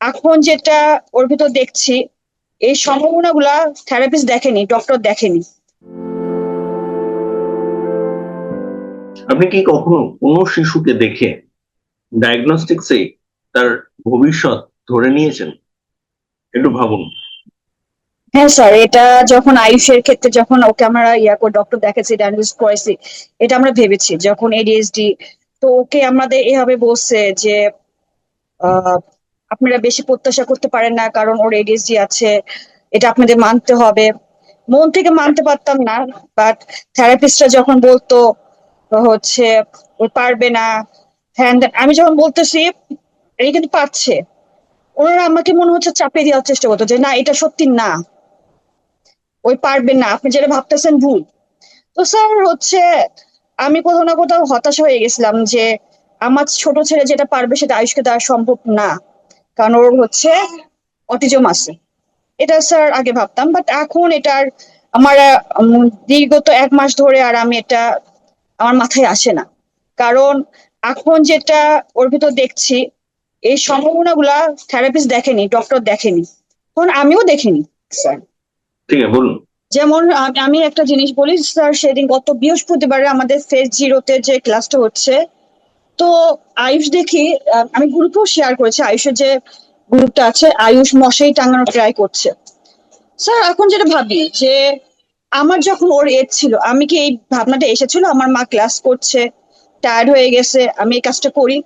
এখন যেটা ওর ভিতর দেখছি, এই সম্ভাবনাগুলা থেরাপিস্ট দেখেনি, ডক্টর দেখেনি। আপনি কি কখনো কোনো শিশুকে দেখে ডায়াগনস্টিক্সে তার ভবিষ্যৎ ধরে নিয়েছেন? একটু ভাবুন। হ্যাঁ স্যার, এটা যখন আয়ুষের ক্ষেত্রে যখন ওকে আমরা ডক্টর দেখেছি, ডায়াগনোস করেছি, এটা আমরা ভেবেছি যখন এডিএসডি। তো ওকে আমাদের এভাবে বলছে যে আহ আপনারা বেশি প্রত্যাশা করতে পারেন না, কারণ ওর এডিএসডি আছে, এটা আপনাদের মানতে হবে। মন থেকে মানতে পারতাম না, বাট থেরাপিস্টরা যখন বলতো হচ্ছে ও পারবে না, হ্যাঁ আমি যখন বলতেছি এই কিন্তু পারছে, ওনারা আমাকে মনে হচ্ছে চাপিয়ে দেওয়ার চেষ্টা করতো যে না, এটা সত্যি না, ওই পারবে না, আপনি যেটা ভাবতেছেন ভুল। তো স্যার আমি কোথাও না কোথাও হতাশা হয়ে গেছিলাম যে আমার ছোট ছেলে যেটা পারবে সেটা আয়ুষকে দেওয়া সম্ভব না, কারণ ওর অটিজম আছে। এটা স্যার আগে ভাবতাম, বাট এখন এটার আমার দীর্ঘত 1 মাস ধরে আর আমি এটা আমার মাথায় আসে না। কারণ এখন যেটা ওর ভিতর দেখছি, এই সম্ভাবনাগুলা থেরাপিস্ট দেখেনি, ডক্টর দেখেনি, এখন আমিও দেখিনি স্যার। ঠিক আছে, বলুন। যেমন আমি একটা জিনিস বলি স্যার, সেদিন গত বৃহস্পতিবারে আমাদের ফেজ জিরোতে যে ক্লাসটা হচ্ছে, তো আয়ুষ দেখি, আমি গ্রুপেও শেয়ার করেছি, আয়ুষের যে গ্রুপটা আছে, আয়ুষ মশাই টাঙানো ট্রাই করছে। স্যার এখন যেটা ভাবি যে আমার যখন ওর এজ ছিল, আমি কি এই ভাবনাটা এসেছিল আমার মা ক্লাস করছে, টায়ার্ড হয়ে গেছে, আমি এই কাজটা করি?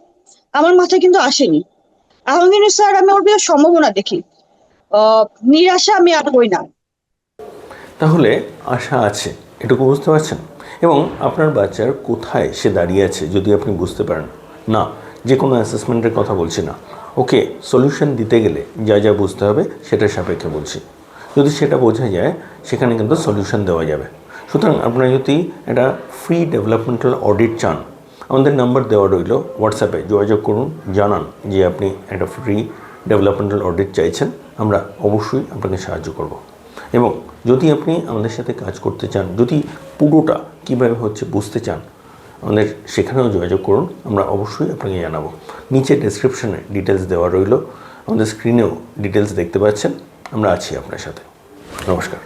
আমার মাথায় কিন্তু আসেনি। এখন কিন্তু স্যার আমি ওর ভিতরে সম্ভাবনা দেখি, আহ নিরাশা আমি আর হই না। তাহলে আশা আছে, এটুকু বুঝতে পারছেন? এবং আপনার বাচ্চার কোথায় সে দাঁড়িয়ে আছে যদি আপনি বুঝতে পারেন, না যে কোনো অ্যাসেসমেন্টের কথা বলছি না, ওকে সলিউশন দিতে গেলে যা যা বুঝতে হবে সেটার সাপেক্ষে বলছি। যদি সেটা বোঝা যায় সেখানে কিন্তু সলিউশন দেওয়া যাবে। সুতরাং আপনারা যদি একটা ফ্রি ডেভেলপমেন্টাল অডিট চান, আমাদের নাম্বার দেওয়া রইল, হোয়াটসঅ্যাপে যোগাযোগ করুন, জানান যে আপনি একটা ফ্রি ডেভেলপমেন্টাল অডিট চাইছেন, আমরা অবশ্যই আপনাকে সাহায্য করব। এবং যদি আপনি আমাদের সাথে কাজ করতে চান, যদি পুরোটা কীভাবে হচ্ছে বুঝতে চান, আমাদের সেখানেও যোগাযোগ করুন, আমরা অবশ্যই আপনাকে জানাবো। নিচে ডেসক্রিপশনে ডিটেলস দেওয়া রইল, আমাদের স্ক্রিনেও ডিটেলস দেখতে পাচ্ছেন। আমরা আছি আপনার সাথে। নমস্কার।